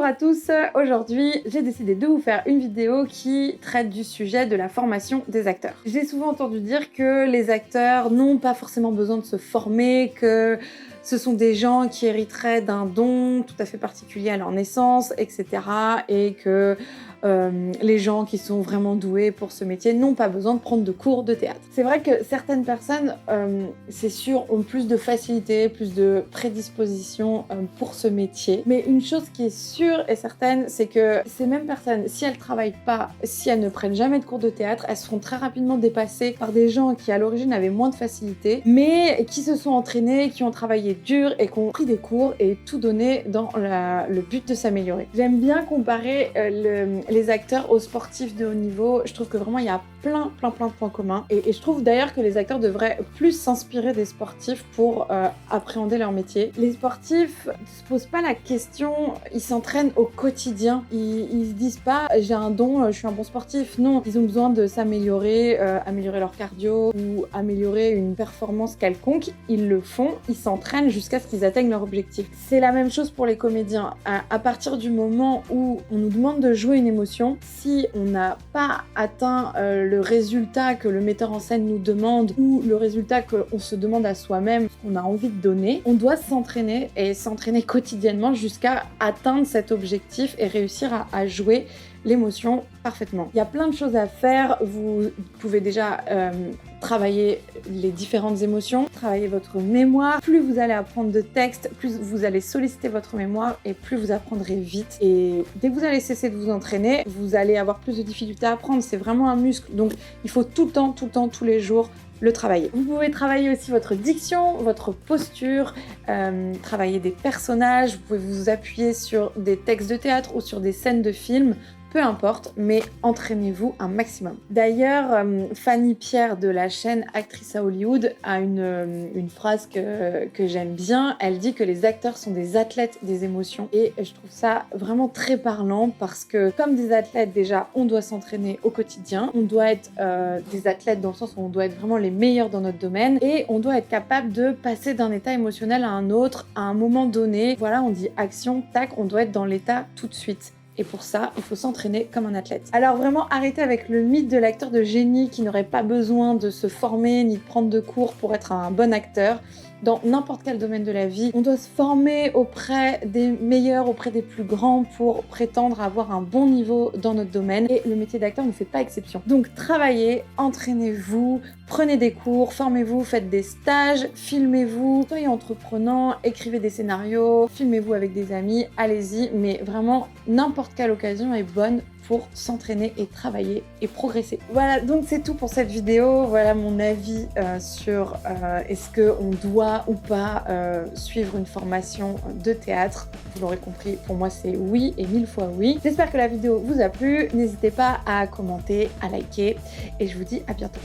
à tous, aujourd'hui j'ai décidé de vous faire une vidéo qui traite du sujet de la formation des acteurs. J'ai souvent entendu dire que les acteurs n'ont pas forcément besoin de se former, que ce sont des gens qui hériteraient d'un don tout à fait particulier à leur naissance, etc. Et que les gens qui sont vraiment doués pour ce métier n'ont pas besoin de prendre de cours de théâtre. C'est vrai que certaines personnes, c'est sûr, ont plus de facilité, plus de prédisposition pour ce métier. Mais une chose qui est sûre et certaine, c'est que ces mêmes personnes, si elles travaillent pas, si elles ne prennent jamais de cours de théâtre, elles seront très rapidement dépassées par des gens qui à l'origine avaient moins de facilité, mais qui se sont entraînés, qui ont travaillé dur et qui ont pris des cours et tout donné dans le but de s'améliorer. J'aime bien comparer les acteurs aux sportifs de haut niveau. Je trouve que vraiment il y a plein de points communs et je trouve d'ailleurs que les acteurs devraient plus s'inspirer des sportifs pour appréhender leur métier. Les sportifs ne se posent pas la question, ils s'entraînent au quotidien, ils se disent pas j'ai un don, je suis un bon sportif. Non, ils ont besoin de s'améliorer, améliorer leur cardio ou améliorer une performance quelconque. Ils le font, ils s'entraînent jusqu'à ce qu'ils atteignent leur objectif. C'est la même chose pour les comédiens. À partir du moment où on nous demande de jouer une émotion, si on n'a pas atteint le résultat que le metteur en scène nous demande ou le résultat qu'on se demande à soi-même, qu'on a envie de donner, on doit s'entraîner et s'entraîner quotidiennement jusqu'à atteindre cet objectif et réussir à jouer l'émotion parfaitement. Il y a plein de choses à faire. Vous pouvez déjà travailler les différentes émotions, travailler votre mémoire. Plus vous allez apprendre de textes, plus vous allez solliciter votre mémoire et plus vous apprendrez vite. Et dès que vous allez cesser de vous entraîner, vous allez avoir plus de difficultés à apprendre. C'est vraiment un muscle. Donc il faut tout le temps, tous les jours, le travailler. Vous pouvez travailler aussi votre diction, votre posture, travailler des personnages, vous pouvez vous appuyer sur des textes de théâtre ou sur des scènes de films, peu importe, mais entraînez-vous un maximum. D'ailleurs, Fanny Pierre de la chaîne Actrice à Hollywood a une phrase que j'aime bien. Elle dit que les acteurs sont des athlètes des émotions et je trouve ça vraiment très parlant parce que comme des athlètes déjà, on doit s'entraîner au quotidien, on doit être des athlètes dans le sens où on doit être vraiment les meilleurs dans notre domaine et on doit être capable de passer d'un état émotionnel à un autre à un moment donné. Voilà, on dit action, tac, on doit être dans l'état tout de suite. Et pour ça, il faut s'entraîner comme un athlète. Alors vraiment, arrêtez avec le mythe de l'acteur de génie qui n'aurait pas besoin de se former ni de prendre de cours pour être un bon acteur. Dans n'importe quel domaine de la vie, on doit se former auprès des meilleurs, auprès des plus grands pour prétendre avoir un bon niveau dans notre domaine. Et le métier d'acteur ne fait pas exception. Donc travaillez, entraînez-vous, prenez des cours, formez-vous, faites des stages, filmez-vous, soyez entreprenant, écrivez des scénarios, filmez-vous avec des amis, allez-y. Mais vraiment, n'importe quelle occasion est bonne pour s'entraîner et travailler et progresser. Voilà, donc c'est tout pour cette vidéo. Voilà mon avis sur est-ce qu'on doit ou pas suivre une formation de théâtre. Vous l'aurez compris, pour moi c'est oui et 1000 fois oui. J'espère que la vidéo vous a plu. N'hésitez pas à commenter, à liker et je vous dis à bientôt.